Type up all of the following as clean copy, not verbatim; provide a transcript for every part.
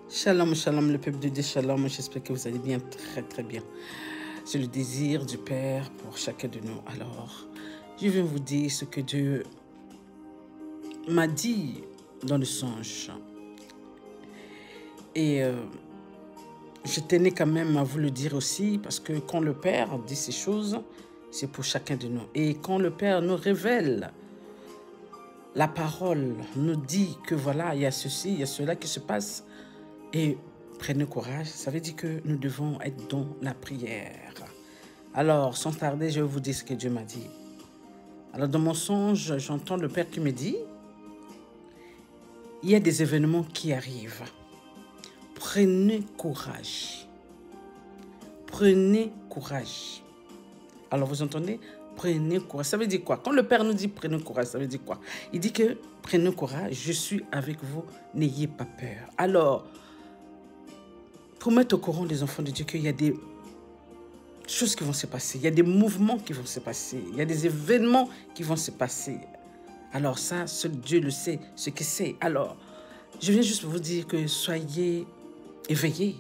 Shalom, shalom, le peuple de Dieu, shalom. J'espère que vous allez bien, très bien. C'est le désir du Père pour chacun de nous. Alors, je viens vous dire ce que Dieu m'a dit dans le songe. Et je tenais quand même à vous le dire aussi, parce que quand le Père dit ces choses, c'est pour chacun de nous. Et quand le Père nous révèle la parole, nous dit que voilà, il y a ceci, il y a cela qui se passe, et prenez courage, ça veut dire que nous devons être dans la prière. Alors, sans tarder, je vais vous dire ce que Dieu m'a dit. Alors, dans mon songe, j'entends le Père qui me dit, il y a des événements qui arrivent. Prenez courage. Prenez courage. Alors, vous entendez? Prenez courage. Ça veut dire quoi? Quand le Père nous dit prenez courage, ça veut dire quoi? Il dit que prenez courage, je suis avec vous, n'ayez pas peur. Alors, pour mettre au courant des enfants de Dieu qu'il y a des choses qui vont se passer, il y a des mouvements qui vont se passer, il y a des événements qui vont se passer. Alors ça, seul Dieu le sait, ce que c'est. Alors, je viens juste vous dire que soyez éveillés,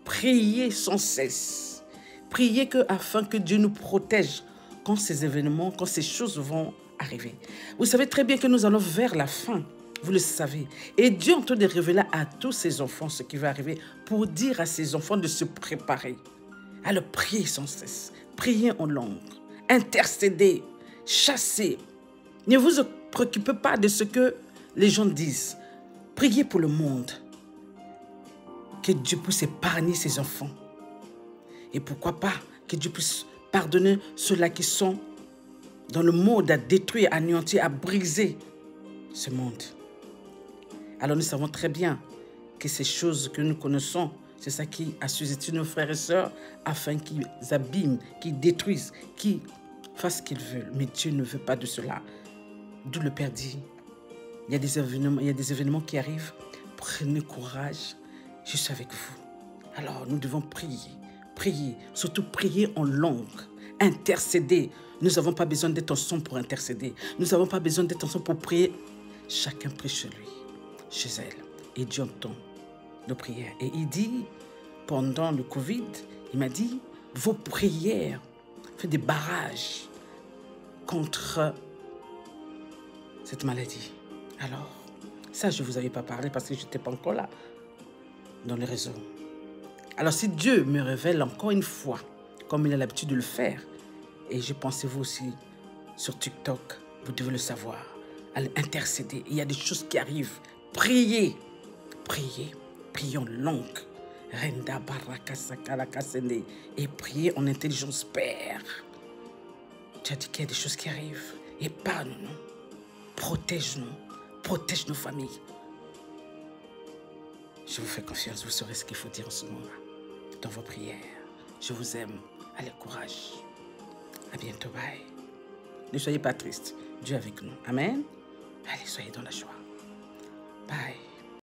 priez sans cesse. Priez afin que Dieu nous protège quand ces événements, quand ces choses vont arriver. Vous savez très bien que nous allons vers la fin. Vous le savez. Et Dieu est en train de révéler à tous ses enfants ce qui va arriver pour dire à ses enfants de se préparer. Alors priez sans cesse. Priez en langue. Intercédez. Chassez. Ne vous préoccupez pas de ce que les gens disent. Priez pour le monde. Que Dieu puisse épargner ses enfants. Et pourquoi pas que Dieu puisse pardonner ceux-là qui sont dans le monde à détruire, à anéantir, à briser ce monde. Alors nous savons très bien que ces choses que nous connaissons, c'est ça qui assujettit nos frères et sœurs afin qu'ils abîment, qu'ils détruisent, qu'ils fassent ce qu'ils veulent. Mais Dieu ne veut pas de cela. D'où le Père dit, il y a des événements qui arrivent. Prenez courage, je suis avec vous. Alors nous devons prier, surtout prier en langue, intercéder. Nous n'avons pas besoin d'être ensemble pour intercéder. Nous n'avons pas besoin d'être ensemble pour prier. Chacun prie chez lui, chez elle. Et Dieu entend nos prières. Et il dit, pendant le Covid, il m'a dit, vos prières font des barrages contre cette maladie. Alors, ça, je ne vous avais pas parlé parce que je n'étais pas encore là, dans le réseau. Alors, si Dieu me révèle encore une fois, comme il a l'habitude de le faire, et je pensais vous aussi sur TikTok, vous devez le savoir, allez intercéder. Il y a des choses qui arrivent. Priez, priez en langue. Renda baraka sakala kasende. Et priez en intelligence, Père. Tu as dit qu'il y a des choses qui arrivent. Épargne-nous, protège-nous, protège nos familles. Je vous fais confiance, vous saurez ce qu'il faut dire en ce moment-là, dans vos prières. Je vous aime. Allez, courage. À bientôt, bye. Ne soyez pas tristes. Dieu est avec nous. Amen. Allez, soyez dans la joie. Bye.